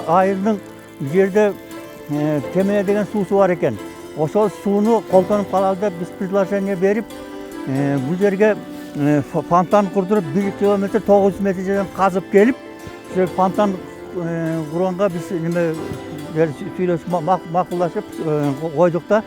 айылдың жерде Темене деген суусу бар экен. Ошол сууну колдонуп калалы деп биз предложение берип, бул жерге фонтан курдуруп 1 километр 900 метр жерден казып келип, фонтан курганга биз неме сүйлөшүп макулдашып койдук да.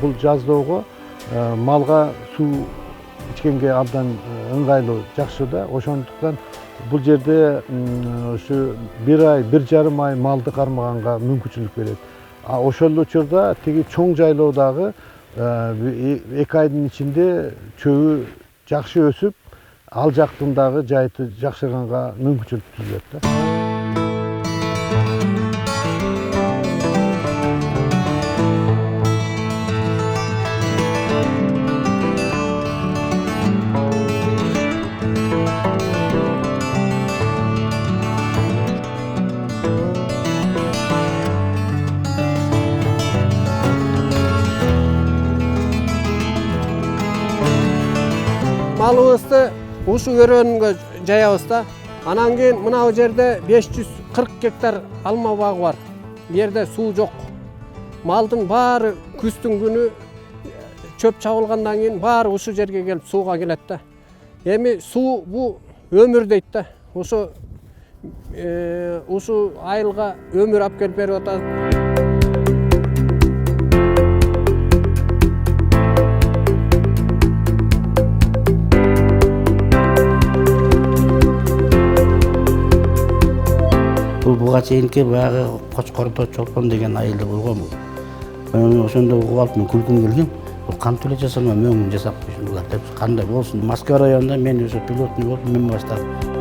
Бұл жаздоого малга суу ичкенге абдан ыңгайлуу, жакшы да. Ошондуктан бул жерде ушу 1 ай, 1,5 ай малды кармаганга мүмкүнчүлүк берет. Ошол учурда тиги чоң жайлоодагы 2 айдын ичинде чөбү жакшы өсүп, ал жактын дагы жайыты жакшырганга мүмкүнчүлүк түзүлөт да. Малыбызды ушу өрөөнүнгө жаябыз да. Анан кийин мына жерде 540 гектар алма багы бар. Бу жерде суу жок. Малдын баары күздүн күнү чөп чабылгандан кийин баары ушу жерге келип сууга келет да. Эми суу бу өмүр дейт да. Ушу айылга өмүр алып келип берип атат. Буга чейинки баягы Кочкордо Чолпон деген айылда болгон. Ошондо угуп алып мен күлкүм келген. Бул кантип эле жасама мөңүн жасап койсуңар деп. Кандай болсун? Москва районунда мен уже пилотный болуп мен баштадым.